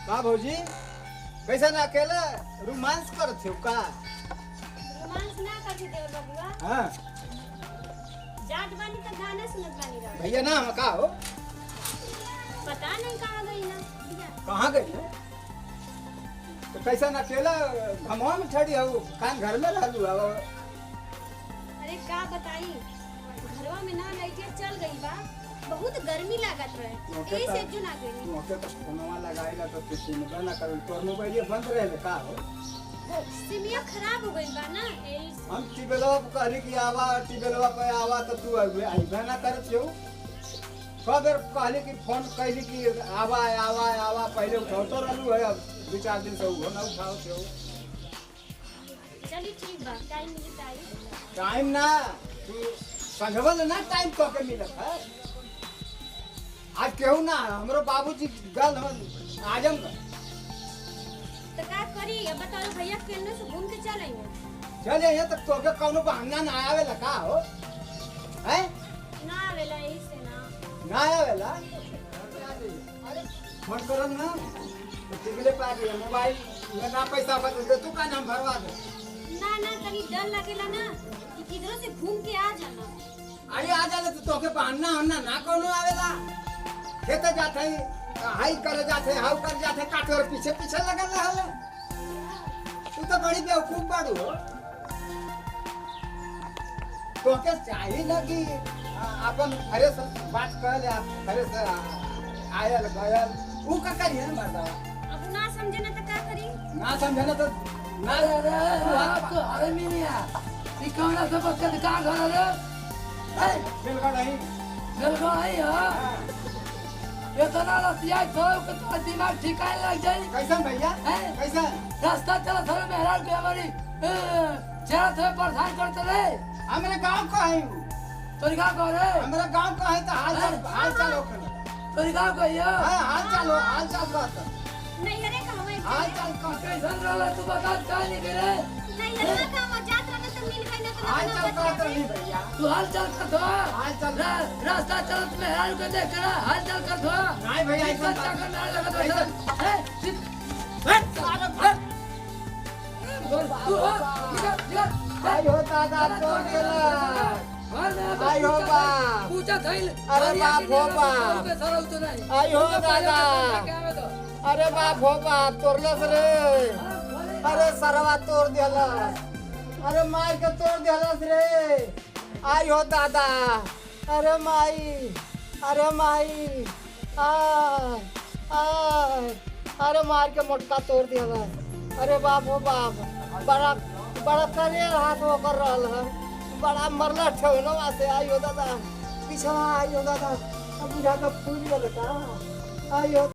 का भौजी कैसे ना अकेले रोमांस करत हो का? रोमांस ना करती देवर बबुआ। हां जात बानी तो गाना सुनत बानी रहो। भैया ना हम का हो? पता नहीं कहाँ गई ना भैया। कहाँ गई है? तो कैसे ना अकेला घमवा में ठड़ी हो कान घर में रहलू हो? अरे का बताई घरवा में ना लाइटे चल गई बा, बहुत गर्मी लागत रहे ऐसे जो ना गई। मोके तो फोनवा लगाइला तो किसी ने ना कर तोर मोबाइल बंद रहे का हो? सिमिया खराब हो गई बा ना ऐसे। हम टिबेलवा कहली कि आवा टिबेलवा पे आवा तो तू आइबे ना करत हो। कब बेर कहली कि फोन कहली कि आवा आवा आवा पहले उठावतो रहलू है, अब 2-4 दिन से वो ना उठाओ छो। चली ठीक बा, टाइम मिली टाइम ना तू संगवल ना टाइम को के मिलत है। आज केहू ना हमरो बाबूजी गल हम आजमगढ़ तो का करी? अब बताओ भैया केने से घूम के चल आई हूं। चले यहाँ तक तो के कौनो बहाना ना आवेला का हो? हैं? ना आवेला ऐसे ना। ना आवेला? अरे फोन करम ना तो टिकले पा गया मोबाइल में ना पैसा बता दे तू का नाम भरवा दे। ना ना तनी डर लगेला ना कि किधरों से घूम के आ जाना। अरे आ जाले तो तोके बहाना होना ना कौनो आवेला। खेते जाते हाई करे जाते हाउ कर जाते काटे और पीछे पीछे लगल रहल। तू तो बड़ी बेवकूफ बाड़ू हो। तोके चाहिए लगी अपन घरे से बात कर ले, घरे से आयल गयल ऊ का करिए ना मर्दा। अब ना समझे ना तो क्या करी? ना समझे ना तो ना तो अरे मिनिया ई कौन से बच्चे का घर रे? बिल्कुल नहीं बिल्कुल नहीं हां ये तो ना रसिया तो के दिमाग ठिकाने लग जाई। कैसन भैया कैसन रास्ता चला थोड़ा मेहरान के हमारी चेहरा से परेशान करते रे। हमारे गांव का है तोरी गांव को रे? हमारे गांव का है तो हाल चाल हो कर तोरी गांव को ये हाल चाल बात नहीं अरे कहवे हाल चाल का कैसन रहला तू बता का नहीं करे? नहीं अरे कहवा जात रहे तो मिल गई ना तो हाल चाल का तो नहीं भैया तू हाल चाल कर दो। हाल चाल रास्ता चलत मेहरान के देख कर हाल चाल कर दो। नहीं भैया ऐसा चक्कर ना लगा तो आयो दादा तो गेला आयो बाप पूजा थैल अरे बाप हो बाप आयो दादा अरे बाप हो बाप तोड़लस रे अरे सरवा तोड़ दिलस अरे मार के तोड़ दिलस रे आयो दादा अरे माई आय आय अरे मार के मोटका तोड़ दिलस अरे बाप हो बाप बड़ा बड़ा करेर हाथ वो कर रहा है बड़ा मरला ठेवनवा से आयो दादा पिछवा आयो दादा अब बुढ़ा का फूल गल का आयो